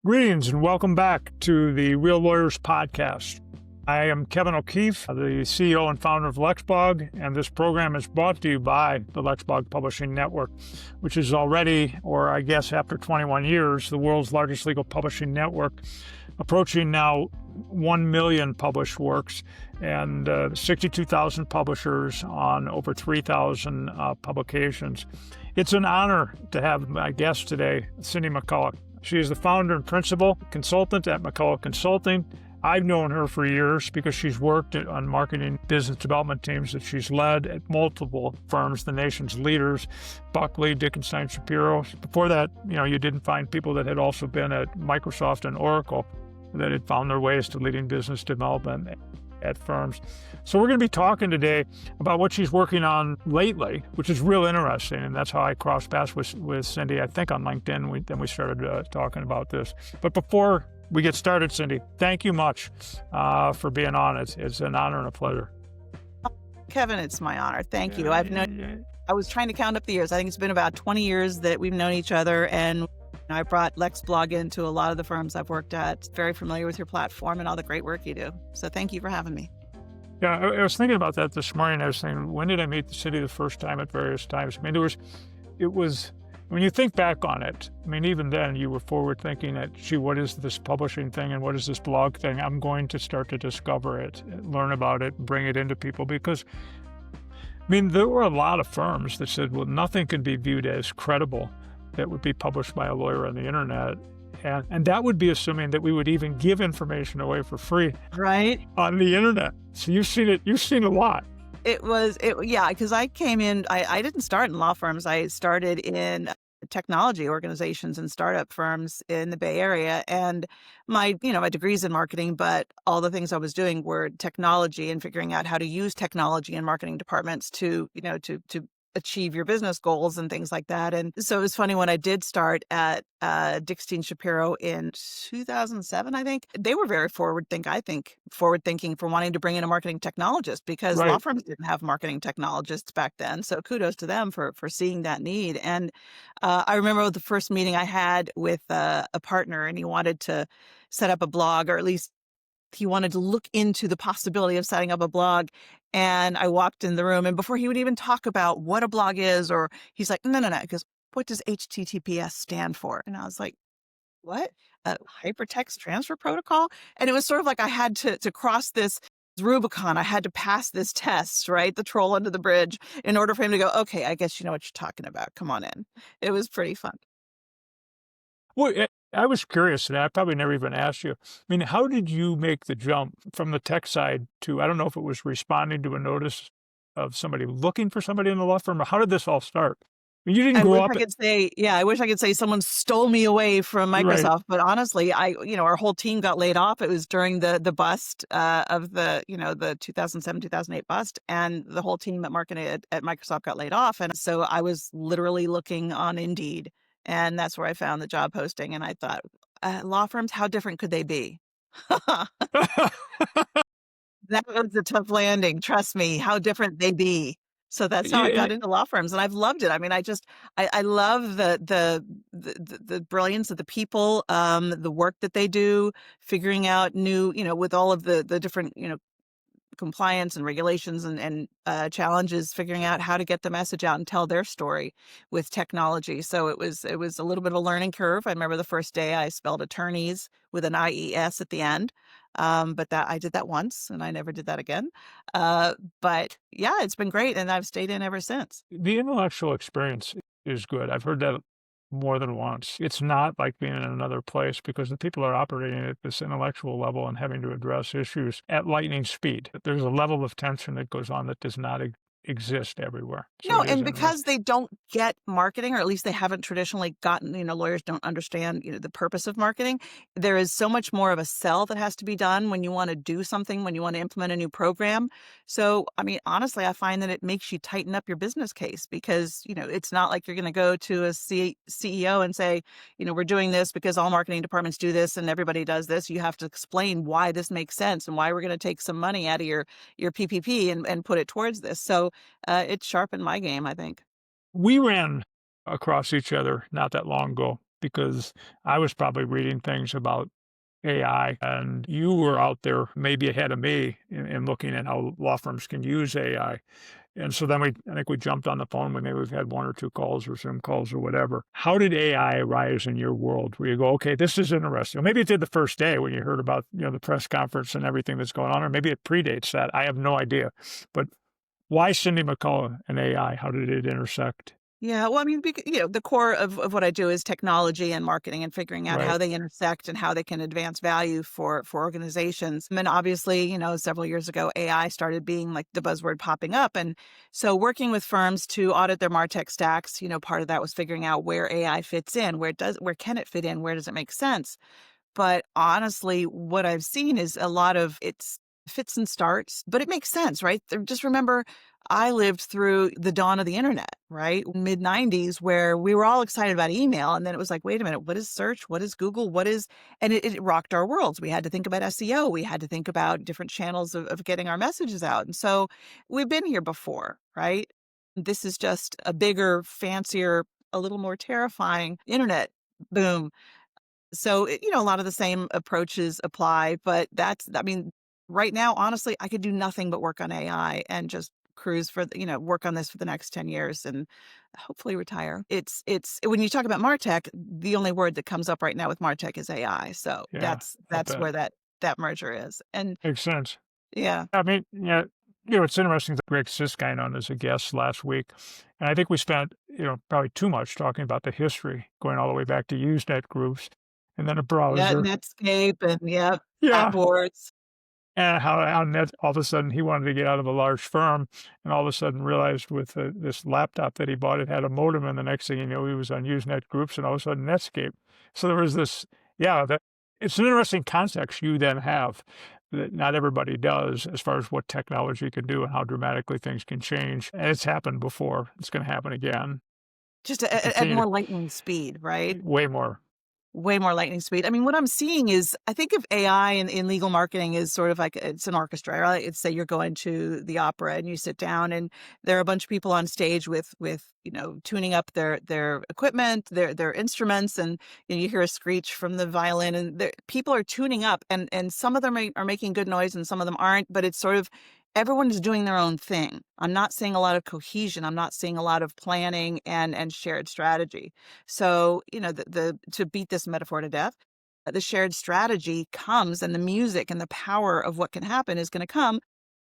Greetings and welcome back to the Real Lawyers Podcast. I am Kevin O'Keefe, the CEO and founder of LexBlog, and this program is brought to you by the LexBlog Publishing Network, which is already, or I guess after 21 years, the world's largest legal publishing network, approaching now 1 million published works and 62,000 publishers on over 3,000 publications. It's an honor to have my guest today, Cyndy McCollough. She is the founder and principal consultant at McCollough Consulting. I've known her for years because she's worked on marketing business development teams that she's led at multiple firms, the nation's leaders, Buckley, Dickinson, Shapiro. Before that, you didn't find people that had also been at Microsoft and Oracle that had found their ways to leading business development at firms. So we're going to be talking today about what she's working on lately, which is real interesting. And that's how I crossed paths with Cyndy, I think on LinkedIn. Then we started talking about this. But before we get started, Cyndy, thank you much for being on. It's an honor and a pleasure. Kevin, it's my honor. Thank you. I was trying to count up the years. I think it's been about 20 years that we've known each other, and I brought LexBlog into a lot of the firms I've worked at. Very familiar with your platform and all the great work you do. So thank you for having me. Yeah, I was thinking about that this morning. I was thinking, when did I meet the city the first time at various times? I mean, it was, when you think back on it, I mean, even then you were forward thinking that, gee, what is this publishing thing and what is this blog thing? I'm going to start to discover it, learn about it, bring it into people because, I mean, there were a lot of firms that said, well, nothing can be viewed as credible that would be published by a lawyer on the internet. And that would be assuming that we would even give information away for free on the internet. So you've seen a lot. Yeah, because I came in, I didn't start in law firms. I started in technology organizations and startup firms in the Bay Area. And my degree's in marketing, but all the things I was doing were technology and figuring out how to use technology in marketing departments to achieve your business goals and things like that. And so it was funny when I did start at Dickinson Shapiro in 2007, I think. They were very forward thinking for wanting to bring in a marketing technologist because law firms didn't have marketing technologists back then. So kudos to them for seeing that need. And I remember the first meeting I had with a partner, and he wanted to set up a blog, or at least he wanted to look into the possibility of setting up a blog. And I walked in the room, and before he would even talk about what a blog is, or he's like, no. He goes, what does HTTPS stand for? And I was like, what? Hypertext Transfer Protocol? And it was sort of like I had to cross this Rubicon. I had to pass this test, right? The troll under the bridge, in order for him to go, okay, I guess you know what you're talking about. Come on in. It was pretty fun. Well, I was curious, and I probably never even asked you. I mean, how did you make the jump from the tech side to, I don't know if it was responding to a notice of somebody looking for somebody in the law firm, or how did this all start? I mean, you didn't grow up. I wish I could say someone stole me away from Microsoft, but honestly, our whole team got laid off. It was during the bust of the 2007, 2008 bust, and the whole team at marketing at Microsoft got laid off. And so I was literally looking on Indeed. And that's where I found the job posting. And I thought, law firms, how different could they be? That was a tough landing. Trust me, how different they be. So that's how I got into law firms, and I've loved it. I mean, I love the brilliance of the people, the work that they do, figuring out new, with all of the different, compliance and regulations and challenges, figuring out how to get the message out and tell their story with technology. So it was a little bit of a learning curve. I remember the first day I spelled attorneys with an IES at the end. But that I did that once and I never did that again. But yeah, it's been great. And I've stayed in ever since. The intellectual experience is good. I've heard that more than once. It's not like being in another place because the people are operating at this intellectual level and having to address issues at lightning speed. There's a level of tension that goes on that does not exist everywhere. So no, and because they don't get marketing, or at least they haven't traditionally gotten, lawyers don't understand, the purpose of marketing. There is so much more of a sell that has to be done when you want to do something, when you want to implement a new program. So, I mean, honestly, I find that it makes you tighten up your business case because, it's not like you're going to go to a CEO and say, we're doing this because all marketing departments do this and everybody does this. You have to explain why this makes sense and why we're going to take some money out of your PPP and put it towards this. So it sharpened my game, I think. We ran across each other not that long ago because I was probably reading things about AI, and you were out there maybe ahead of me in looking at how law firms can use AI. And so then I think we jumped on the phone. Maybe we've had one or two calls or Zoom calls or whatever. How did AI arise in your world where you go, okay, this is interesting? Or maybe it did the first day when you heard about, the press conference and everything that's going on, or maybe it predates that. I have no idea. But why Cyndy McCollough and AI? How did it intersect? Yeah, well, I mean, the core of what I do is technology and marketing and figuring out Right. how they intersect and how they can advance value for organizations. And obviously, several years ago, AI started being like the buzzword popping up. And so working with firms to audit their MarTech stacks, part of that was figuring out where AI fits in, where can it fit in, where does it make sense? But honestly, what I've seen is a lot of it's fits and starts, but it makes sense, right? Just remember, I lived through the dawn of the internet, right? Mid 90s, where we were all excited about email. And then it was like, wait a minute, what is search? What is Google? And it rocked our worlds. We had to think about SEO. We had to think about different channels of getting our messages out. And so we've been here before, right? This is just a bigger, fancier, a little more terrifying internet boom. So, a lot of the same approaches apply, but I mean, right now, honestly, I could do nothing but work on AI and just cruise work on this for the next 10 years and hopefully retire. It's when you talk about MarTech, the only word that comes up right now with MarTech is AI. So Yeah, I that's bet. where that merger is. And Makes sense. yeah, I mean, yeah, it's interesting that Greg Siskine on as a guest last week. And I think we spent, probably too much talking about the history, going all the way back to Usenet groups and then a yeah, browser. Netscape and yeah, chat Yeah. boards. And how net all of a sudden he wanted to get out of a large firm and all of a sudden realized with this laptop that he bought, it had a modem. And the next thing you know, he was on Usenet groups and all of a sudden Netscape. So there was this, yeah, that it's an interesting context you then have that not everybody does as far as what technology can do and how dramatically things can change. And it's happened before. It's going to happen again. Just To at continue more to lightning speed, right? way more. Way more lightning speed. I mean, what I'm seeing is I think of AI in legal marketing is sort of like it's an orchestra, right? It's say you're going to the opera and you sit down and there are a bunch of people on stage with tuning up their equipment, their instruments, and you hear a screech from the violin, and people are tuning up, and some of them are making good noise and some of them aren't, but it's sort of everyone is doing their own thing. I'm not seeing a lot of cohesion. I'm not seeing a lot of planning and shared strategy. So, the to beat this metaphor to death, the shared strategy comes and the music and the power of what can happen is going to come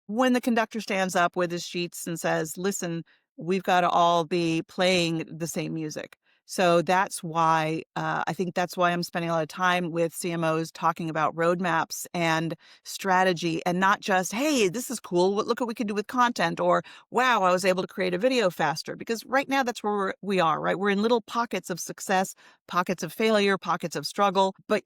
when the conductor stands up with his sheets and says, listen, we've got to all be playing the same music. So that's why I think that's why I'm spending a lot of time with CMOs talking about roadmaps and strategy and not just, hey, this is cool. Look what we can do with content, or wow, I was able to create a video faster. Because right now that's where we are, right? We're in little pockets of success, pockets of failure, pockets of struggle, but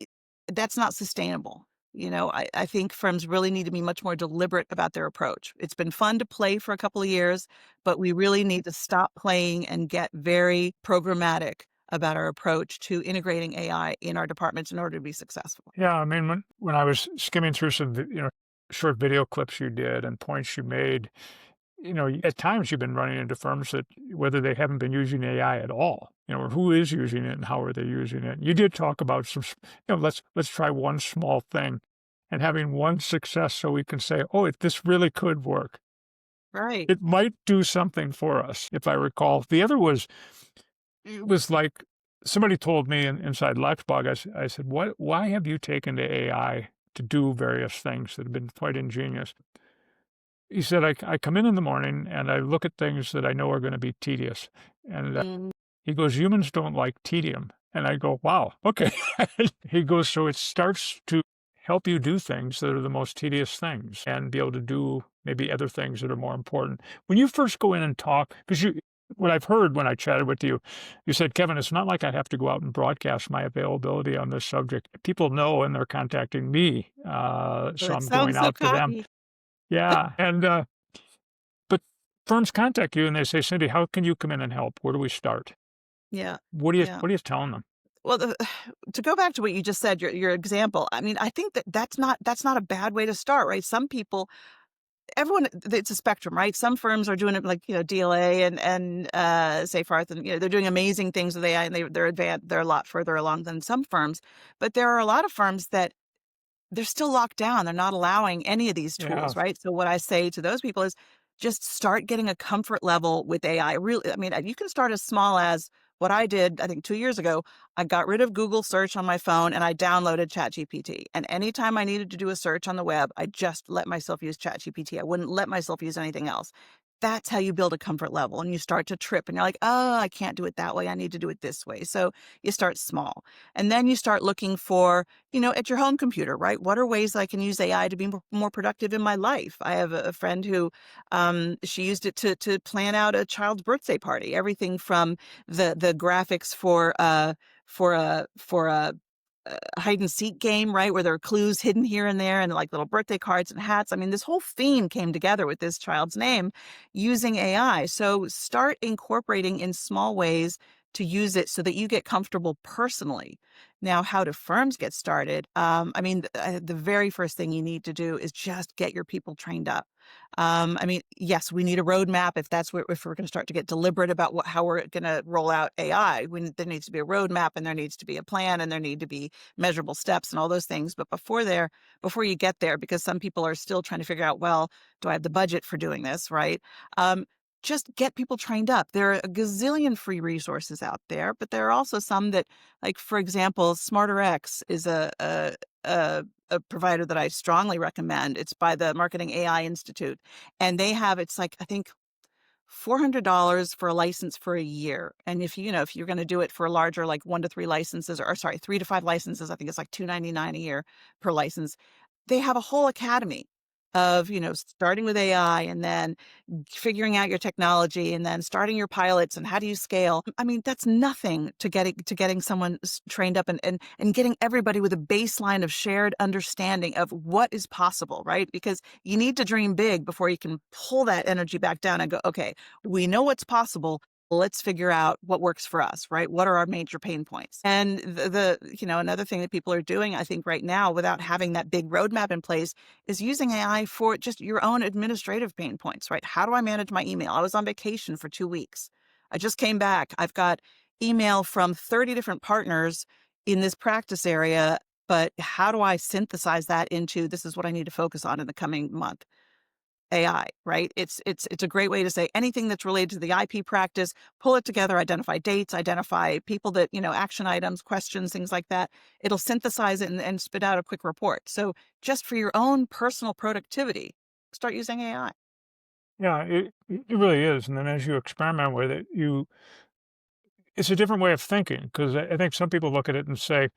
that's not sustainable. I think firms really need to be much more deliberate about their approach. It's been fun to play for a couple of years, but we really need to stop playing and get very programmatic about our approach to integrating AI in our departments in order to be successful. Yeah, I mean, when I was skimming through some, short video clips you did and points you made, at times you've been running into firms that whether they haven't been using AI at all, or who is using it and how are they using it. You did talk about some, let's try one small thing and having one success so we can say, oh, this really could work. Right. It might do something for us, if I recall. The other was, it was like somebody told me inside Lexbog, I said, why have you taken to AI to do various things that have been quite ingenious? He said, I come in the morning and I look at things that I know are going to be tedious. And Mm, he goes, humans don't like tedium. And I go, wow, okay. He goes, so it starts to help you do things that are the most tedious things and be able to do maybe other things that are more important. When you first go in and talk, because what I've heard when I chatted with you, you said, Kevin, it's not like I have to go out and broadcast my availability on this subject. People know and they're contacting me. well, So that I'm going sounds so out to them. cocky. Yeah. And, but firms contact you and they say, Cyndy, how can you come in and help? Where do we start? Yeah. What are you Yeah. what are you telling them? Well, to go back to what you just said, your example, I mean, I think that's not a bad way to start, right? Some people everyone, it's a spectrum, right? Some firms are doing it like, DLA and Safe Hearth, and they're doing amazing things with AI, and they're advanced, they're a lot further along than some firms. But there are a lot of firms that they're still locked down. They're not allowing any of these Yeah. tools, right? So what I say to those people is just start getting a comfort level with AI. Really, I mean, you can start as small as what I did, I think 2 years ago. I got rid of Google search on my phone and I downloaded ChatGPT. And anytime I needed to do a search on the web, I just let myself use ChatGPT. I wouldn't let myself use anything else. That's how you build a comfort level, and you start to trip and you're like, oh, I can't do it that way. I need to do it this way. So you start small, and then you start looking for, at your home computer, right? What are ways I can use AI to be more productive in my life? I have a friend who, she used it to plan out a child's birthday party. Everything from the graphics for a hide and seek game, right? Where there are clues hidden here and there and like little birthday cards and hats. I mean, this whole theme came together with this child's name using AI. So start incorporating in small ways to use it so that you get comfortable personally. Now, how do firms get started? I mean, the very first thing you need to do is just get your people trained up. I mean, yes, we need a roadmap if we're going to start to get deliberate about how we're going to roll out AI. There needs to be a roadmap, and there needs to be a plan, and there need to be measurable steps and all those things. But before you get there, because some people are still trying to figure out, well, do I have the budget for doing this, right? Just get people trained up. There are a gazillion free resources out there, but there are also some that, like, for example, SmarterX is a provider that I strongly recommend. It's by the Marketing AI Institute, and it's like, I think, $400 for a license for a year. And if you're going to do it for a larger, like 1 to 3 licenses, or sorry, 3 to 5 licenses, I think it's like $299 a year per license. They have a whole academy of, starting with AI, and then figuring out your technology, and then starting your pilots, and how do you scale. I mean, that's nothing to getting someone trained up, and getting everybody with a baseline of shared understanding of what is possible, right? Because you need to dream big before you can pull that energy back down and go, okay, we know what's possible. Let's figure out what works for us, right? What are our major pain points? And another thing that people are doing, I think, right now, without having that big roadmap in place, is using AI for just your own administrative pain points, right? How do I manage my email? I was on vacation for 2 weeks. I just came back. I've got email from 30 different partners in this practice area, but how do I synthesize that into, this is what I need to focus on in the coming month? AI, right? It's a great way to say anything that's related to the IP practice, pull it together, identify dates, identify people that, action items, questions, things like that. It'll synthesize it and spit out a quick report. So just for your own personal productivity, start using AI. Yeah, it really is. And then as you experiment with it, it's a different way of thinking, because I think some people look at it and say,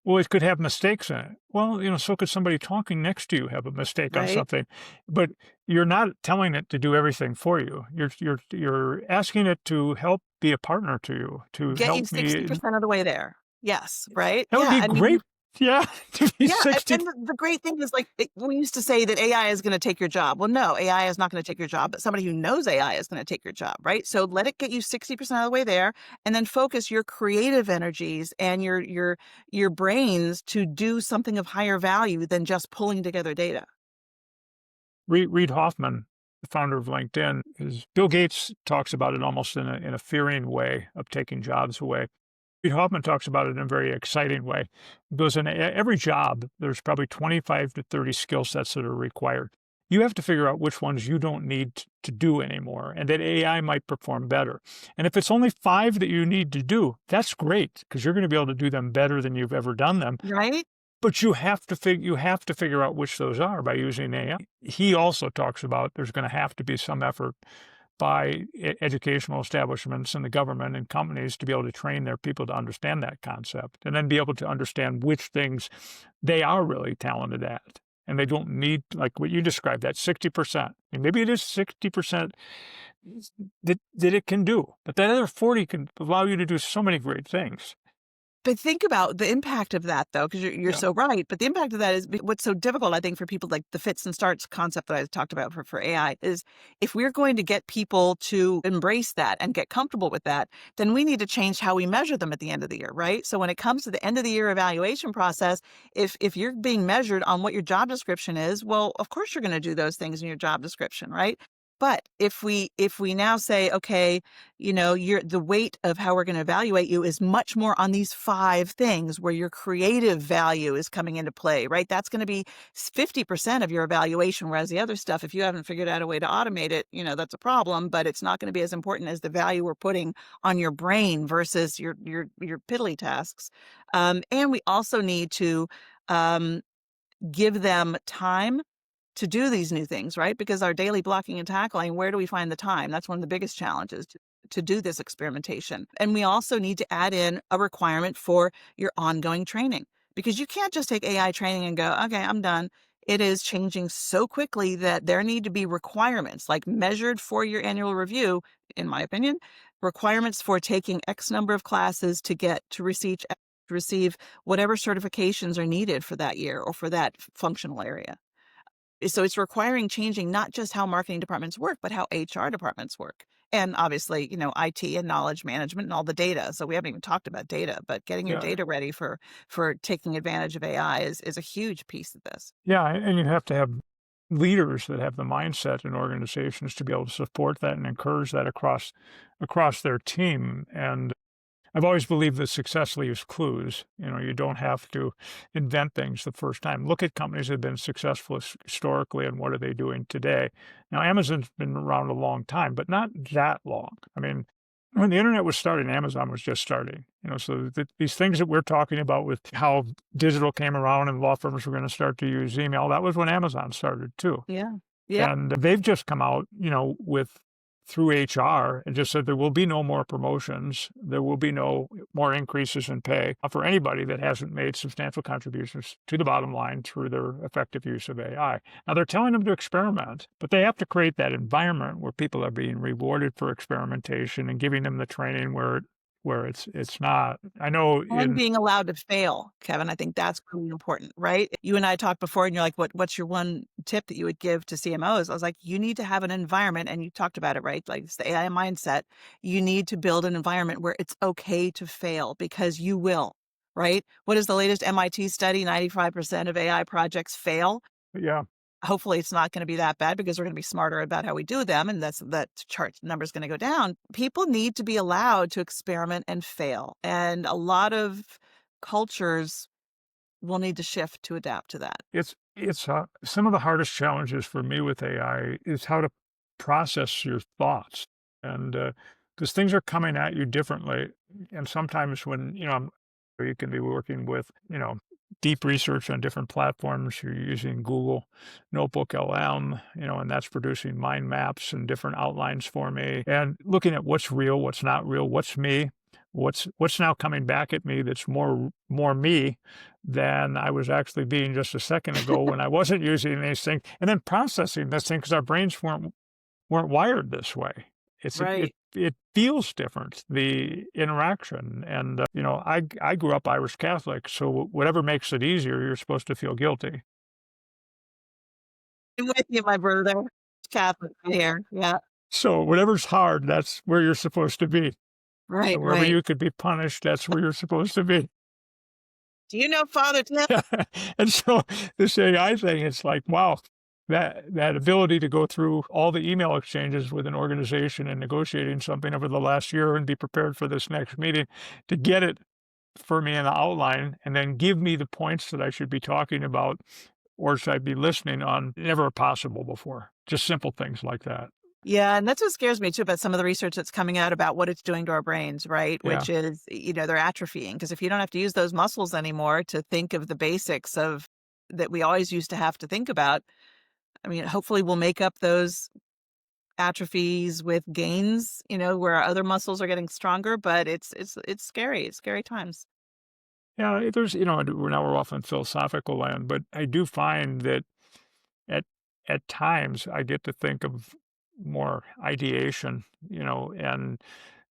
well, it could have mistakes in it. Well, so could somebody talking next to you have a mistake on Right? something. But you're not telling it to do everything for you. You're asking it to help be a partner to you, to Get help you me. 60% of the way there. Yes, right? That would Yeah. be I mean, great. Yeah, to be yeah, 60. and the great thing is, like, we used to say that AI is gonna take your job. Well, no, AI is not gonna take your job, but somebody who knows AI is gonna take your job, right? So let it get you 60% of the way there, and then focus your creative energies and your brains to do something of higher value than just pulling together data. Reid Hoffman, the founder of LinkedIn, is Bill Gates talks about it almost in a fearing way of taking jobs away. Reid Hoffman talks about it in a very exciting way. Because in every job, there's probably 25 to 30 skill sets that are required. You have to figure out which ones you don't need to do anymore, and that AI might perform better. And if it's only 5 that you need to do, that's great, because you're going to be able to do them better than you've ever done them. Right? But you have to figure out which those are by using AI. He also talks about there's going to have to be some effort by educational establishments and the government and companies to be able to train their people to understand that concept, and then be able to understand which things they are really talented at. And they don't need, like what you described, that 60%. And maybe it is 60% that it can do, but that other 40 can allow you to do so many great things. But think about the impact of that, though, because you're Yeah. so right. But the impact of that is what's so difficult, I think, for people like the fits and starts concept that I talked about for AI is if we're going to get people to embrace that and get comfortable with that, then we need to change how we measure them at the end of the year, right? So when it comes to the end of the year evaluation process, if you're being measured on what your job description is, well, of course you're going to do those things in your job description, right? But if we now say, okay, you're the weight of how we're going to evaluate you is much more on these 5 things where your creative value is coming into play, right? That's going to be 50% of your evaluation, whereas the other stuff, if you haven't figured out a way to automate it, that's a problem, but it's not going to be as important as the value we're putting on your brain versus your piddly tasks. And we also need to um, give them time to do these new things, right? Because our daily blocking and tackling, where do we find the time? That's one of the biggest challenges to do this experimentation. And we also need to add in a requirement for your ongoing training because you can't just take AI training and go, okay, I'm done. It is changing so quickly that there need to be requirements like measured for your annual review, in my opinion, requirements for taking X number of classes to receive whatever certifications are needed for that year or for that functional area. So it's requiring changing not just how marketing departments work, but how HR departments work. And obviously, IT and knowledge management and all the data. So we haven't even talked about data, but getting your Yeah. data ready for taking advantage of AI is a huge piece of this. Yeah, and you have to have leaders that have the mindset in organizations to be able to support that and encourage that across their team. And I've always believed that success leaves clues. You don't have to invent things the first time. Look at companies that have been successful historically and what are they doing today. Now, Amazon's been around a long time, but not that long. I mean, when the internet was starting, Amazon was just starting. So these things that we're talking about with how digital came around and law firms were going to start to use email, that was when Amazon started too. Yeah. Yeah. And they've just come out, with through HR and just said there will be no more promotions. There will be no more increases in pay for anybody that hasn't made substantial contributions to the bottom line through their effective use of AI. Now they're telling them to experiment, but they have to create that environment where people are being rewarded for experimentation and giving them the training where it's not. I know And in being allowed to fail, Kevin, I think that's really important, right? You and I talked before, and you're like, what's your one tip that you would give to CMOs? I was like, you need to have an environment, and you talked about it, right? Like it's the AI mindset. You need to build an environment where it's okay to fail because you will, right? What is the latest MIT study? 95% of AI projects fail. yeah. Hopefully it's not going to be that bad because we're going to be smarter about how we do them and that chart number is going to go down. People need to be allowed to experiment and fail. And a lot of cultures will need to shift to adapt to that. It's some of the hardest challenges for me with AI is how to process your thoughts, and because things are coming at you differently, and sometimes when you can be working with deep research on different platforms. You're using Google Notebook LM, and that's producing mind maps and different outlines for me, and looking at what's real, what's not real, what's me. What's now coming back at me that's more me than I was actually being just a second ago when I wasn't using these things, and then processing this thing because our brains weren't wired this way. Right. It feels different, the interaction, and I grew up Irish Catholic, so whatever makes it easier, you're supposed to feel guilty. I'm with you, my brother. Catholic here. Yeah. So whatever's hard, that's where you're supposed to be. Right. And wherever Right. you could be punished, that's where you're supposed to be. Do you know Father Tim? And so this AI thing, it's like, wow, that ability to go through all the email exchanges with an organization and negotiating something over the last year and be prepared for this next meeting to get it for me in the outline and then give me the points that I should be talking about or should I be listening on, never possible before. Just simple things like that. Yeah, and that's what scares me too about some of the research that's coming out about what it's doing to our brains, right? Yeah. Which is, they're atrophying. Because if you don't have to use those muscles anymore to think of the basics of that we always used to have to think about, I mean, hopefully we'll make up those atrophies with gains, where our other muscles are getting stronger, but it's scary. It's scary times. Yeah, there's, we're off in philosophical land, but I do find that at at times I get to think of more ideation, and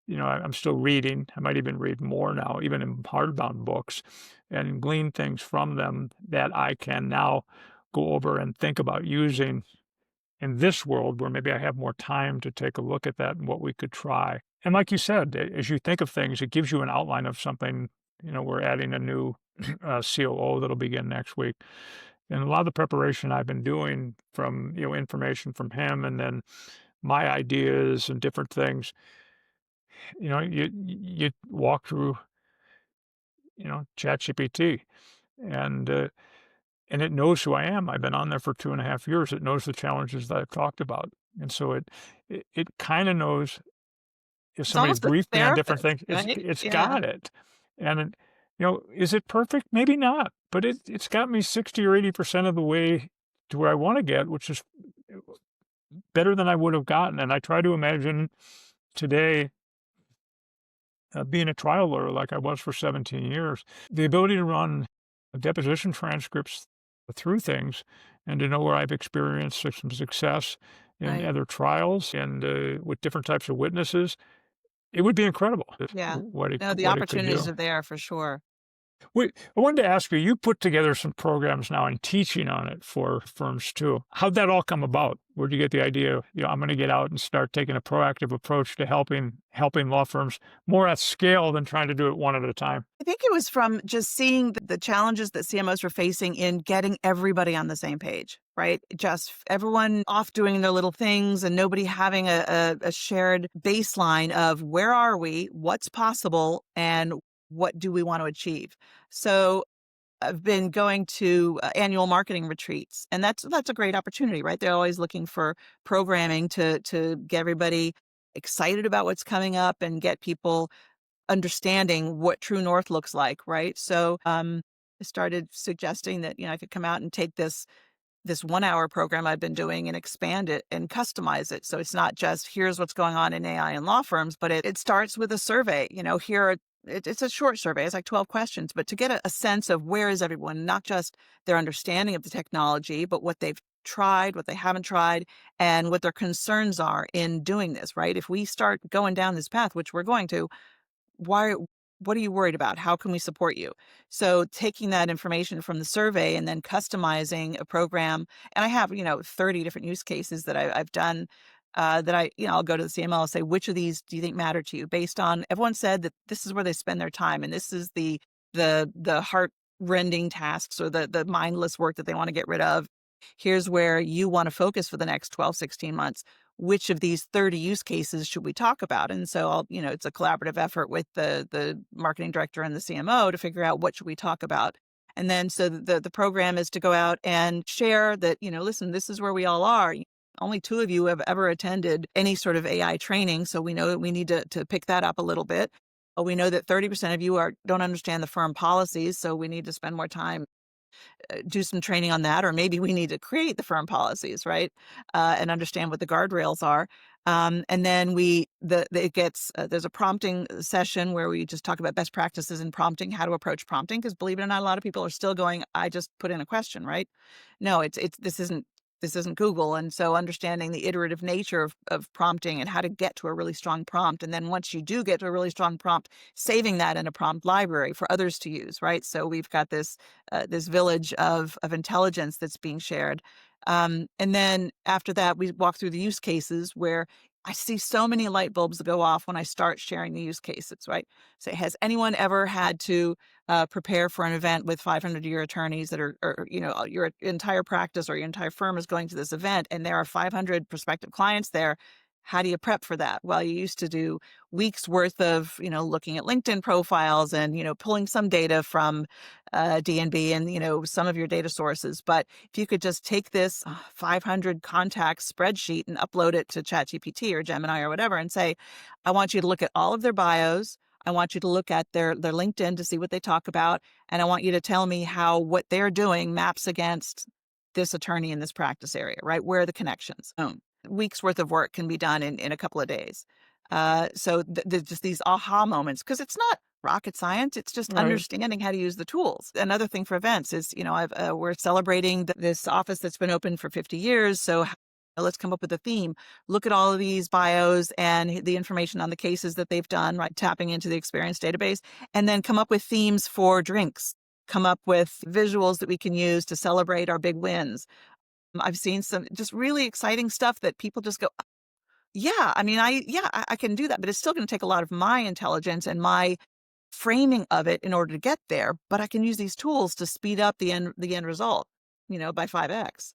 I'm still reading. I might even read more now, even in hardbound books, and glean things from them that I can now go over and think about using in this world where maybe I have more time to take a look at that and what we could try. And like you said, as you think of things, it gives you an outline of something. We're adding a new COO that'll begin next week. And a lot of the preparation I've been doing from, information from him and then my ideas and different things, you walk through, ChatGPT and, uh, and it knows who I am. I've been on there for 2.5 years. It knows the challenges that I've talked about. And so it kind of knows if It's somebody's almost a briefed me on different therapist, things, right? it's Yeah. got it. And is it perfect? Maybe not, but it's got me 60 or 80% of the way to where I want to get, which is better than I would have gotten. And I try to imagine today being a trial lawyer like I was for 17 years, the ability to run deposition transcripts through things and to know where I've experienced some success in Right. other trials and with different types of witnesses, it would be incredible Yeah. No, the what it could opportunities do. are there for sure. Wait, I wanted to ask you, you put together some programs now and teaching on it for firms too. How'd that all come about? Where'd you get the idea, I'm going to get out and start taking a proactive approach to helping law firms more at scale than trying to do it one at a time? I think it was from just seeing the challenges that CMOs were facing in getting everybody on the same page, right? Just everyone off doing their little things and nobody having a shared baseline of where are we, what's possible, and what do we want to achieve. So I've been going to annual marketing retreats, and that's a great opportunity, right? They're always looking for programming to get everybody excited about what's coming up and get people understanding what true north looks like, right? So I started suggesting that I could come out and take this 1 hour program I've been doing and expand it and customize it. So it's not just here's what's going on in AI and law firms, but it starts with a survey. It's a short survey. It's like 12 questions, but to get a sense of where is everyone, not just their understanding of the technology, but what they've tried, what they haven't tried, and what their concerns are in doing this, right? If we start going down this path, which we're going to, why what are you worried about? How can we support you? So taking that information from the survey and then customizing a program, and I have 30 different use cases that I've done, that I'll go to the CMO and say, which of these do you think matter to you, based on everyone said that this is where they spend their time and this is the heart rending tasks or the mindless work that they want to get rid of. Here's where you want to focus for the next 12, 16 months. Which of these 30 use cases should we talk about? And so it's a collaborative effort with the marketing director and the CMO to figure out what should we talk about. And then so the program is to go out and share that, listen, this is where we all are. Only 2 of you have ever attended any sort of AI training. So we know that we need to pick that up a little bit. We know that 30% of you don't understand the firm policies. So we need to spend more time do some training on that, or maybe we need to create the firm policies, right? And understand what the guardrails are. And then it gets, there's a prompting session where we just talk about best practices in prompting, how to approach prompting, because believe it or not, a lot of people are still going, I just put in a question, right? No, this isn't Google. And so understanding the iterative nature of prompting and how to get to a really strong prompt. And then once you do get to a really strong prompt, saving that in a prompt library for others to use, right? So we've got this village of intelligence that's being shared. And then after that, we walk through the use cases where I see so many light bulbs go off when I start sharing the use cases, right? So has anyone ever had to prepare for an event with 500-year attorneys that or your entire practice or your entire firm is going to this event and there are 500 prospective clients there? How do you prep for that? Well, you used to do weeks worth of, looking at LinkedIn profiles and, pulling some data from DNB and, some of your data sources. But if you could just take this 500 contacts spreadsheet and upload it to ChatGPT or Gemini or whatever and say, I want you to look at all of their bios. I want you to look at their LinkedIn to see what they talk about. And I want you to tell me how what they're doing maps against this attorney in this practice area, right? Where are the connections? Weeks worth of work can be done in a couple of days. So just these aha moments, because it's not rocket science. It's just Right. understanding how to use the tools. Another thing for events is, we're celebrating this office that's been open for 50 years. So Let's come up with a theme. Look at all of these bios and the information on the cases that they've done, right? Tapping into the experience database, and then come up with themes for drinks. Come up with visuals that we can use to celebrate our big wins. I've seen some just really exciting stuff that people just go, yeah, I mean, I can do that, but it's still going to take a lot of my intelligence and my framing of it in order to get there. But I can use these tools to speed up the end result, by 5x.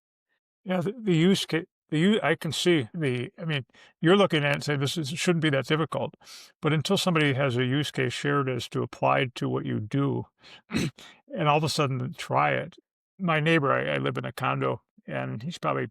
Yeah, the use case, I can see I mean, you're looking at it and say it shouldn't be that difficult, but until somebody has a use case shared as to applied to what you do, and all of a sudden try it. My neighbor, I live in a condo, and he's probably,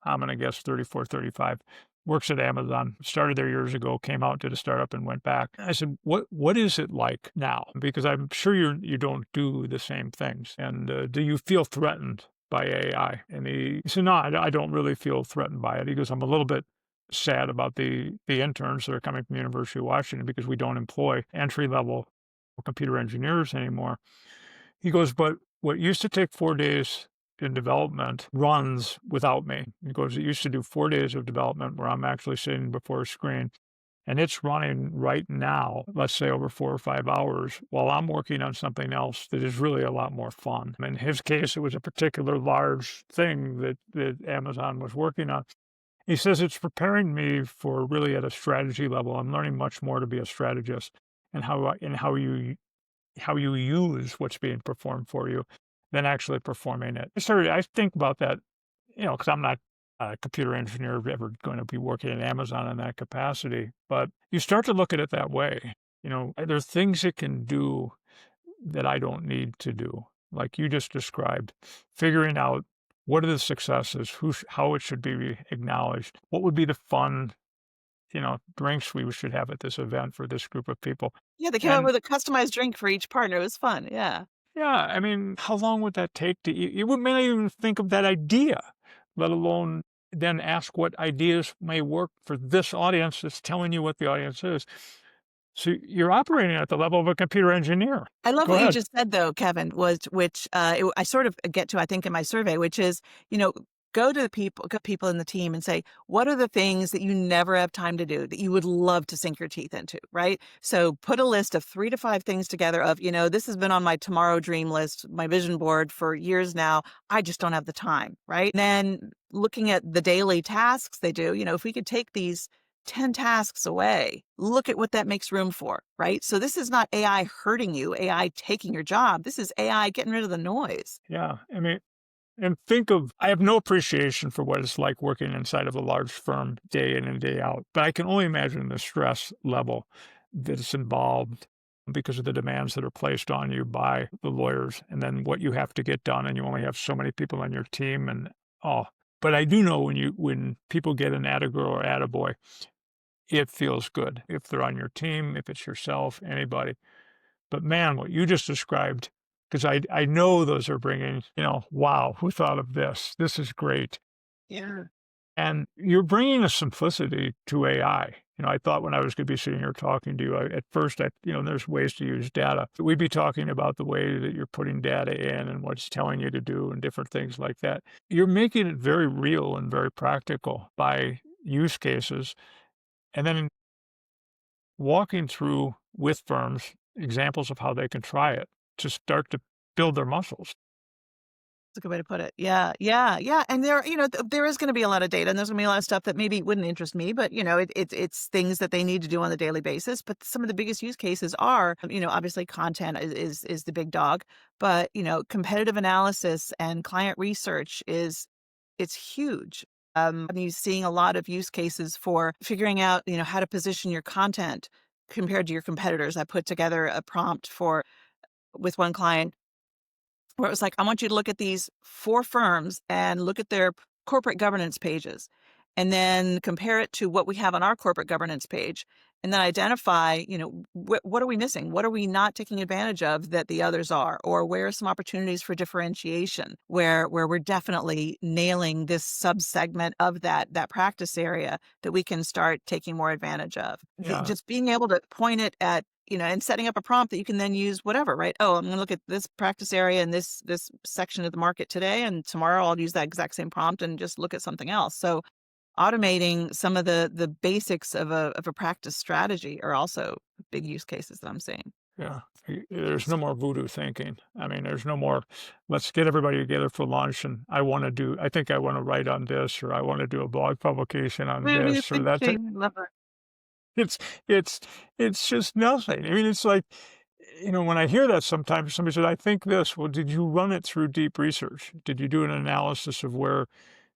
I'm gonna guess 34, 35, works at Amazon, started there years ago, came out, did a startup, and went back. I said, what is it like now? Because I'm sure you don't do the same things. And do you feel threatened by AI? And he said, no, I don't really feel threatened by it. He goes, I'm a little bit sad about the interns that are coming from the University of Washington because we don't employ entry-level computer engineers anymore. He goes, but what used to take 4 days in development runs without me. He goes, it used to do 4 days of development where I'm actually sitting before a screen, and it's running right now, let's say over 4 or 5 hours, while I'm working on something else that is really a lot more fun. In his case, it was a particular large thing that Amazon was working on. He says it's preparing me for really at a strategy level. I'm learning much more to be a strategist and how you use what's being performed for you than actually performing it. I think about that, because I'm not a computer engineer ever going to be working at Amazon in that capacity, but you start to look at it that way. There's things it can do that I don't need to do, like you just described, figuring out what are the successes, how it should be acknowledged, what would be the fun, drinks we should have at this event for this group of people. Yeah, they came up And with a customized drink for each partner. It was fun. Yeah. yeah, I mean, how long would that take you may not even think of that idea, let alone then ask what ideas may work for this audience that's telling you what the audience is. So you're operating at the level of a computer engineer. I love Go what you ahead. just said, though, Kevin, which I sort of get to, I think, in my survey, which is, go to people in the team and say, what are the things that you never have time to do that you would love to sink your teeth into, right? So put a list of 3 to 5 things together of, this has been on my tomorrow dream list, my vision board for years now. I just don't have the time, right? And then looking at the daily tasks they do, if we could take these 10 tasks away, look at what that makes room for, right? So this is not AI hurting you, AI taking your job. This is AI getting rid of the noise. Yeah, I mean, and I have no appreciation for what it's like working inside of a large firm day in and day out, but I can only imagine the stress level that's involved because of the demands that are placed on you by the lawyers and then what you have to get done. And you only have so many people on your team but I do know when people get an attagirl or attaboy, it feels good if they're on your team, if it's yourself, anybody. But man, what you just described, because I know those are bringing, wow, who thought of this? This is great. Yeah. And you're bringing a simplicity to AI. I thought when I was going to be sitting here talking to you, at first, there's ways to use data. We'd be talking about the way that you're putting data in and what it's telling you to do and different things like that. You're making it very real and very practical by use cases. And then walking through with firms examples of how they can try it to start to build their muscles. That's a good way to put it. Yeah, yeah, yeah. And there is going to be a lot of data, and there's going to be a lot of stuff that maybe wouldn't interest me, but it's things that they need to do on a daily basis. But some of the biggest use cases are, obviously content is the big dog, but competitive analysis and client research it's huge. I'm seeing a lot of use cases for figuring out, how to position your content compared to your competitors. I put together a prompt with one client where it was like, I want you to look at these 4 firms and look at their corporate governance pages and then compare it to what we have on our corporate governance page and then identify, what are we missing? What are we not taking advantage of that the others are? Or where are some opportunities for differentiation where we're definitely nailing this subsegment of that practice area that we can start taking more advantage of? Yeah. Just being able to point it at, and setting up a prompt that you can then use whatever, right? Oh, I'm going to look at this practice area and this section of the market today, and tomorrow I'll use that exact same prompt and just look at something else. So automating some of the basics of a practice strategy are also big use cases that I'm seeing. Yeah. There's no more voodoo thinking. I mean, there's no more, let's get everybody together for lunch and I think I want to write on this, or I want to do a blog publication on Voodoo this or that. thinking, love it. It's it's it's just nothing. I mean, it's like, when I hear that sometimes somebody says, "I think this." Well, did you run it through deep research? Did you do an analysis of where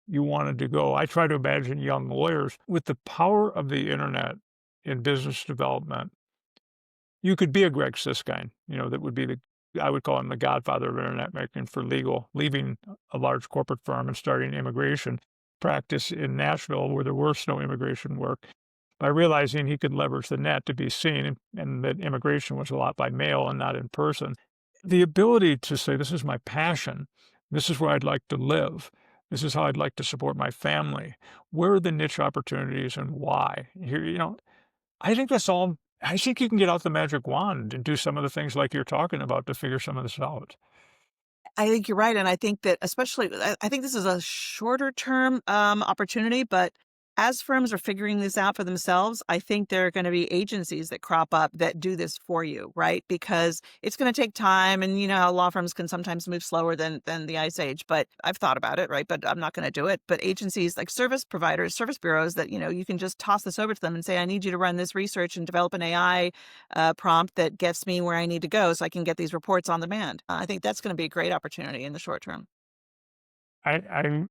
you wanted to go? I try to imagine young lawyers with the power of the internet in business development. You could be a Greg Siskine, that would be I would call him the godfather of internet making for legal, leaving a large corporate firm and starting immigration practice in Nashville where there was no immigration work by realizing he could leverage the net to be seen and that immigration was a lot by mail and not in person. The ability to say, this is my passion, this is where I'd like to live, this is how I'd like to support my family, where are the niche opportunities and why? Here, I think that's all. I think you can get out the magic wand and do some of the things like you're talking about to figure some of this out. I think you're right, and I think that especially I think this is a shorter term opportunity, but as firms are figuring this out for themselves, I think there are going to be agencies that crop up that do this for you, right? Because it's going to take time, and you know how law firms can sometimes move slower than the ice age. But I've thought about it, right? But I'm not going to do it. But agencies like service providers, service bureaus, that you can just toss this over to them and say, I need you to run this research and develop an AI prompt that gets me where I need to go, so I can get these reports on demand. I think that's going to be a great opportunity in the short term. I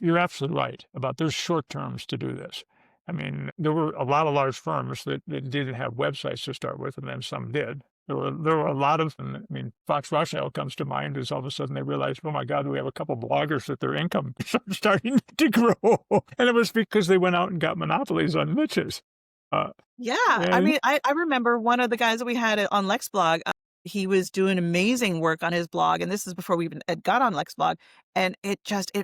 You're absolutely right about there's short terms to do this. I mean, there were a lot of large firms that didn't have websites to start with, and then some did. There were a lot of them. I mean, Fox Rothschild comes to mind as all of a sudden they realized, oh my God, we have a couple bloggers that their income is starting to grow. And it was because they went out and got monopolies on niches. Uh, Yeah, I and mean, I remember one of the guys that we had on LexBlog. He was doing amazing work on his blog, and this is before we even had got on LexBlog, and it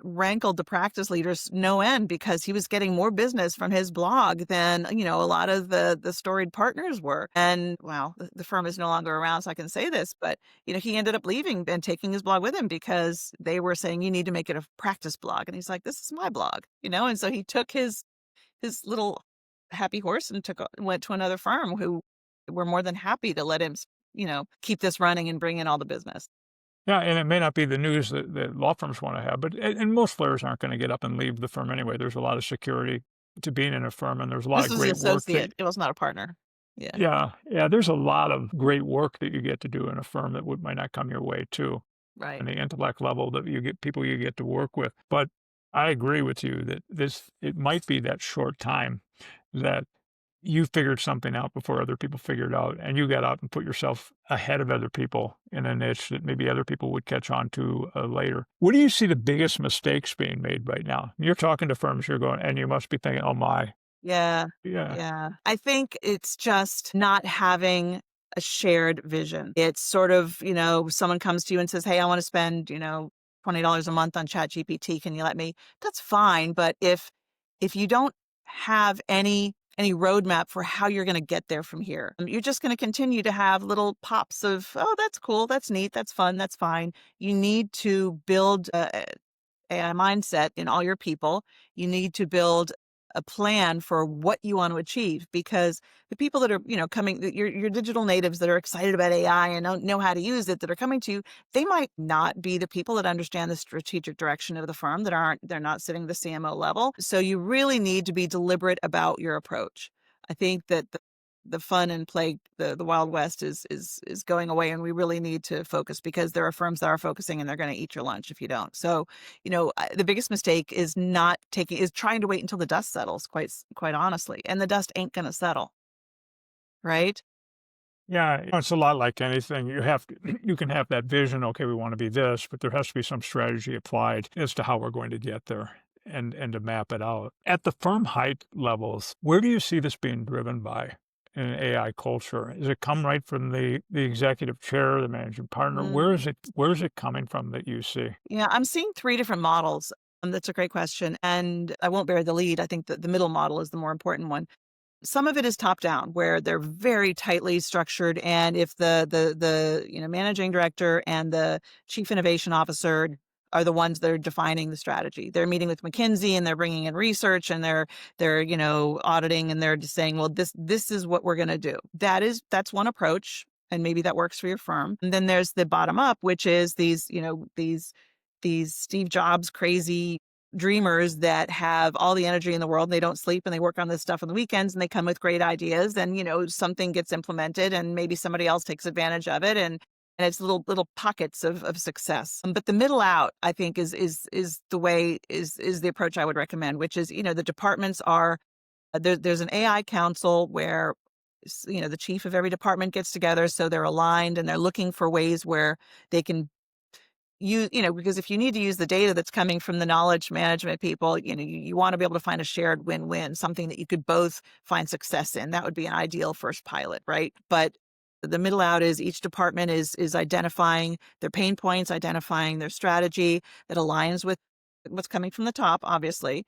rankled the practice leaders no end because he was getting more business from his blog than a lot of the storied partners were. And well, the firm is no longer around, so I can say this, but he ended up leaving and taking his blog with him because they were saying you need to make it a practice blog, and he's like, this is my blog, and so he took his little happy horse and went to another firm who were more than happy to let him, keep this running and bring in all the business. yeah, and it may not be the news that law firms want to have, but and most lawyers aren't going to get up and leave the firm anyway. There's a lot of security to being in a firm, and there's a lot This of was the great work that associate. It was not a partner. Yeah, yeah, there's a lot of great work that you get to do in a firm that might not come your way too, right. and the intellect level that you get to work with. But I agree with you that it might be that short time that you figured something out before other people figured out, and you got out and put yourself ahead of other people in a niche that maybe other people would catch on to later. What do you see the biggest mistakes being made right now? You're talking to firms, you're going, and you must be thinking, oh my, Yeah, yeah, yeah. I think it's just not having a shared vision. It's sort of, someone comes to you and says, hey, I want to spend, $20 a month on ChatGPT. Can you let me? That's fine. But if you don't have any roadmap for how you're going to get there from here, you're just going to continue to have little pops of, oh, that's cool, that's neat, that's fun, that's fine. You need to build AI mindset in all your people. You need to build a plan for what you want to achieve, because the people that are, coming, your digital natives that are excited about AI and don't know how to use it, that are coming to you, they might not be the people that understand the strategic direction of the firm, they're not sitting at the CMO level. So you really need to be deliberate about your approach. I think that the fun and play, the Wild West is going away, and we really need to focus, because there are firms that are focusing and they're going to eat your lunch if you don't. So, the biggest mistake is trying to wait until the dust settles, quite honestly, and the dust ain't going to settle, right? yeah. It's a lot like anything. You can have that vision. Okay, we want to be this, but there has to be some strategy applied as to how we're going to get there. And to map it out. At the firm height levels, where do you see this being driven by in an AI culture? Does it come right from the executive chair, the managing partner? Mm. Where is it coming from that you see? Yeah, I'm seeing three different models. That's a great question, and I won't bear the lead. I think that the middle model is the more important one. Some of it is top down, where they're very tightly structured, and if the managing director and the chief innovation officer are the ones that are defining the strategy. They're meeting with McKinsey and they're bringing in research and they're auditing and they're just saying, well, this is what we're going to do. That's one approach, and maybe that works for your firm. And then there's the bottom up, which is these Steve Jobs crazy dreamers that have all the energy in the world and they don't sleep and they work on this stuff on the weekends and they come with great ideas and something gets implemented and maybe somebody else takes advantage of it and it's little pockets of success. But the middle out, I think, is the approach I would recommend, which is, the departments are there's an AI council where the chief of every department gets together, so they're aligned and they're looking for ways where they can because if you need to use the data that's coming from the knowledge management people, you want to be able to find a shared win-win, something that you could both find success in. That would be an ideal first pilot, right? But the middle out is each department is identifying their pain points, identifying their strategy that aligns with what's coming from the top, obviously.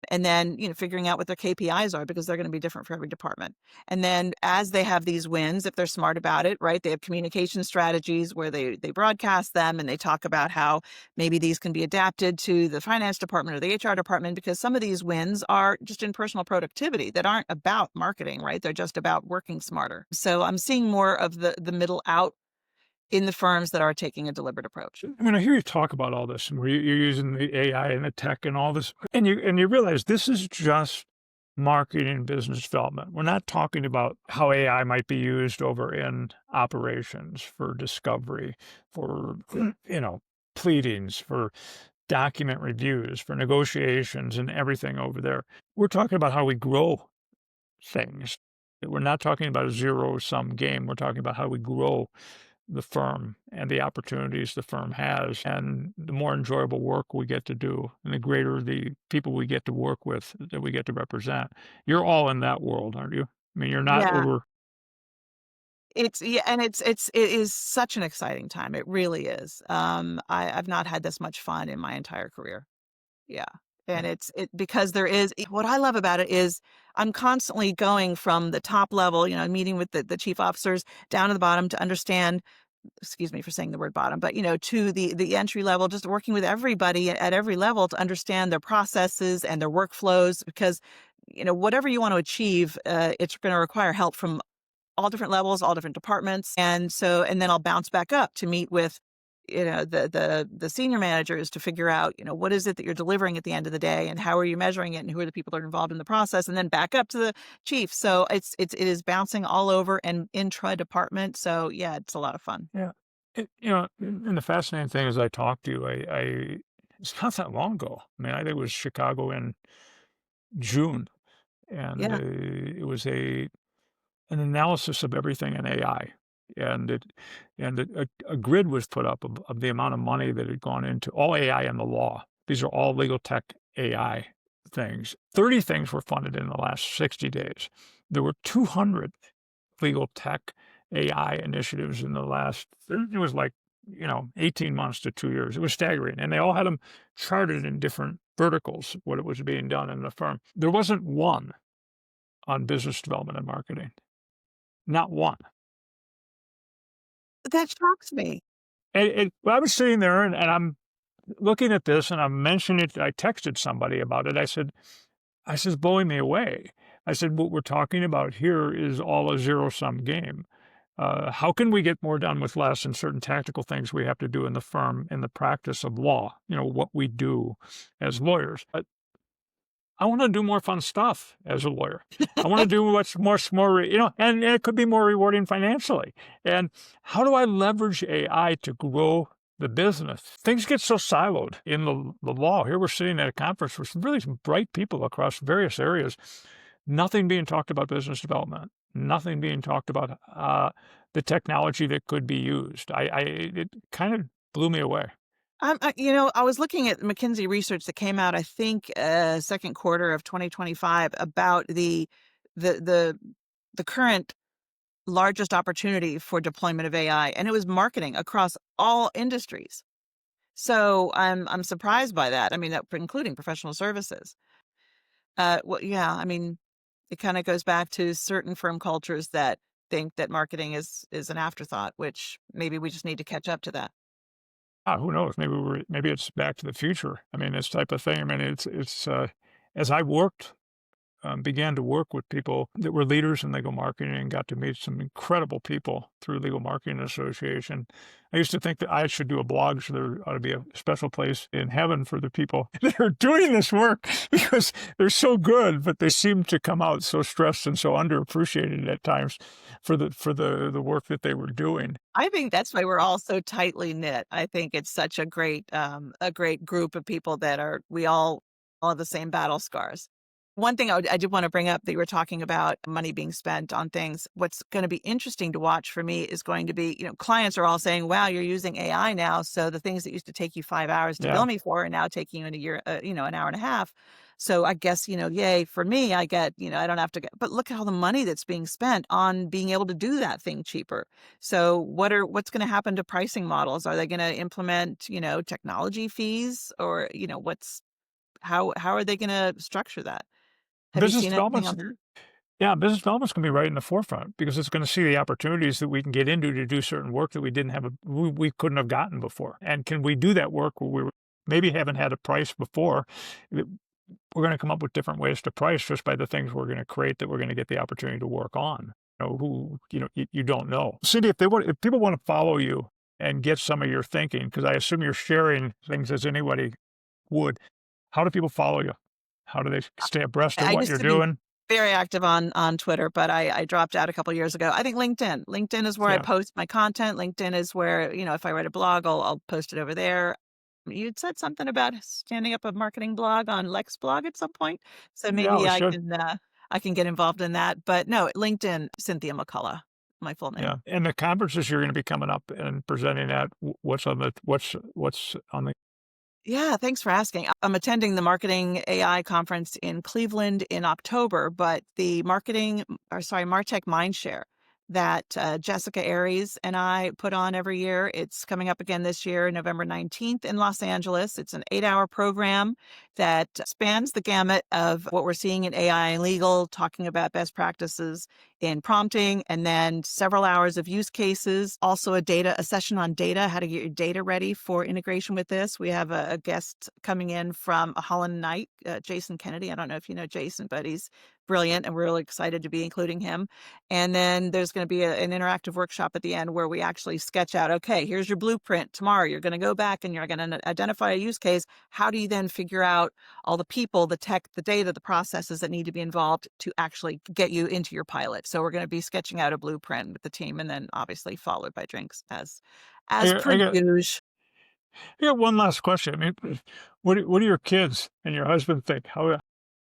And then, figuring out what their KPIs are, because they're going to be different for every department. And then as they have these wins, if they're smart about it, right, they have communication strategies where they broadcast them and they talk about how maybe these can be adapted to the finance department or the HR department, because some of these wins are just in personal productivity that aren't about marketing, right? They're just about working smarter. So I'm seeing more of the middle out in the firms that are taking a deliberate approach. I mean, I hear you talk about all this, and where you're using the AI and the tech and all this, and you realize this is just marketing and business development. We're not talking about how AI might be used over in operations for discovery, for pleadings, for document reviews, for negotiations, and everything over there. We're talking about how we grow things. We're not talking about a zero-sum game. We're talking about how we grow the firm and the opportunities the firm has, and the more enjoyable work we get to do and the greater the people we get to work with that we get to represent. You're all in that world, aren't you? I mean, you're not Yeah, over. and it is such an exciting time. It really is. I've not had this much fun in my entire career. Yeah. And because what I love about it is I'm constantly going from the top level, meeting with the chief officers down to the bottom to understand, excuse me for saying the word bottom, but to the entry level, just working with everybody at every level to understand their processes and their workflows, because whatever you want to achieve, it's going to require help from all different levels, all different departments. And then I'll bounce back up to meet with the senior managers to figure out, what is it that you're delivering at the end of the day and how are you measuring it and who are the people that are involved in the process, and then back up to the chief. So it is bouncing all over and intra department. So yeah, it's a lot of fun. Yeah. And the fascinating thing is I talked to you, it's not that long ago. I mean, I think it was Chicago in June, and Yeah. it was an analysis of everything in AI. And a grid was put up of the amount of money that had gone into all AI and the law. These are all legal tech AI things. 30 things were funded in the last 60 days. There were 200 legal tech AI initiatives in the last, it was like, 18 months to 2 years. It was staggering. And they all had them charted in different verticals, what it was being done in the firm. There wasn't one on business development and marketing. Not one. That shocks me. Well, I was sitting there and I'm looking at this and I'm mentioning it. I texted somebody about it. I said, it's blowing me away. I said, what we're talking about here is all a zero-sum game. How can we get more done with less in certain tactical things we have to do in the firm, in the practice of law, what we do as lawyers? But I want to do more fun stuff as a lawyer. I want to do what's more, and it could be more rewarding financially. And how do I leverage AI to grow the business? Things get so siloed in the law. Here we're sitting at a conference with really some bright people across various areas. Nothing being talked about business development. Nothing being talked about the technology that could be used. It kind of blew me away. I was looking at McKinsey research that came out, I think, second quarter of 2025 about the current largest opportunity for deployment of AI, and it was marketing across all industries. So I'm surprised by that. I mean, including professional services. Well, yeah, I mean, it kind of goes back to certain firm cultures that think that marketing is an afterthought, which maybe we just need to catch up to that. Who knows? Maybe it's Back to the Future. I mean, this type of thing. I mean, as I began to work with people that were leaders in legal marketing and got to meet some incredible people through Legal Marketing Association. I used to think that I should do a blog, so there ought to be a special place in heaven for the people that are doing this work because they're so good, but they seem to come out so stressed and so underappreciated at times for the work that they were doing. I think that's why we're all so tightly knit. I think it's such a great group of people that we all have the same battle scars. One thing I did want to bring up that you were talking about money being spent on things. What's going to be interesting to watch for me is going to be, clients are all saying, wow, you're using AI now. So the things that used to take you 5 hours to Yeah. bill me for are now taking you in a year, an hour and a half. So I guess, yay, for me, I get, I don't have to get, but look at all the money that's being spent on being able to do that thing cheaper. So what's going to happen to pricing models? Are they going to implement, technology fees or, how are they going to structure that? Have you Business seen anything development's on that? Yeah, business development's gonna be right in the forefront because it's gonna see the opportunities that we can get into to do certain work that we couldn't have gotten before. And can we do that work where we maybe haven't had a price before? That We're gonna come up with different ways to price just by the things we're gonna create that we're gonna get the opportunity to work on. You don't know. Cindy, if people want to follow you and get some of your thinking, because I assume you're sharing things as anybody would, how do people follow you? How do they stay abreast of I what used you're to be doing? very active on Twitter, but I dropped out a couple years ago. I think LinkedIn. LinkedIn is where I Yeah. post my content. LinkedIn is where, if I write a blog, I'll post it over there. You'd said something about standing up a marketing blog on Lex blog at some point. So Yeah, maybe we should. I can get involved in that. But no, LinkedIn, Cynthia McCollough, my full name. Yeah, and the conferences you're gonna be coming up and presenting at, what's on the Yeah, thanks for asking. I'm attending the Marketing AI conference in Cleveland in October, but the Martech Mindshare that Jessica Aries and I put on every year. It's coming up again this year, November 19th in Los Angeles. It's an 8-hour program that spans the gamut of what we're seeing in AI and legal, talking about best practices in prompting, and then several hours of use cases. Also a session on data, how to get your data ready for integration with this. We have a guest coming in from Holland Knight, Jason Kennedy. I don't know if you know Jason, but he's brilliant, and we're really excited to be including him. And then there's going to be an interactive workshop at the end where we actually sketch out, okay, here's your blueprint. Tomorrow, you're going to go back and you're going to identify a use case. How do you then figure out all the people, the tech, the data, the processes that need to be involved to actually get you into your pilot? So we're going to be sketching out a blueprint with the team, and then obviously followed by drinks as I per I got usual. I got one last question. I mean, what do your kids and your husband think? How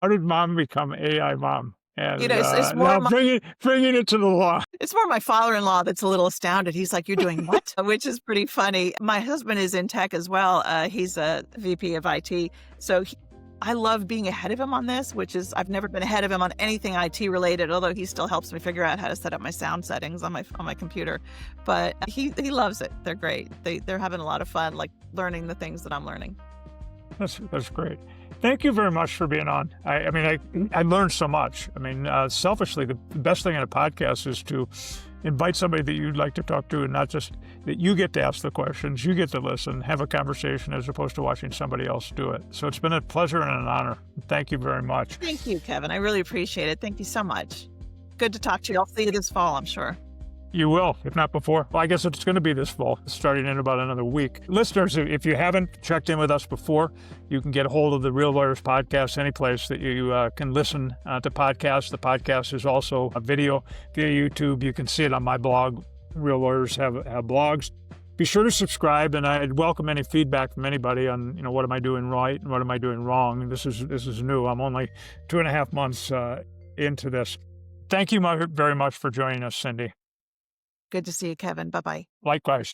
did mom become AI mom? And, It's more now bringing it to the law. It's more my father-in-law that's a little astounded. He's like, "You're doing what?" Which is pretty funny. My husband is in tech as well. He's a VP of IT. So I love being ahead of him on this, which is I've never been ahead of him on anything IT related, although he still helps me figure out how to set up my sound settings on my computer. But he loves it. They're great. They're having a lot of fun, like learning the things that I'm learning. That's great. Thank you very much for being on. I mean, I learned so much. I mean, selfishly, the best thing in a podcast is to invite somebody that you'd like to talk to, and not just that you get to ask the questions, you get to listen, have a conversation, as opposed to watching somebody else do it. So it's been a pleasure and an honor. Thank you very much. Thank you, Kevin. I really appreciate it. Thank you so much. Good to talk to you. I'll see you this fall, I'm sure. You will, if not before. Well, I guess it's going to be this fall, starting in about another week. Listeners, if you haven't checked in with us before, you can get a hold of the Real Lawyers Podcast any place that you can listen to podcasts. The podcast is also a video via YouTube. You can see it on my blog. Real Lawyers have blogs. Be sure to subscribe, and I'd welcome any feedback from anybody on, what am I doing right and what am I doing wrong. This is new. I'm only 2.5 months into this. Thank you very much for joining us, Cyndy. Good to see you, Kevin. Bye-bye. Likewise.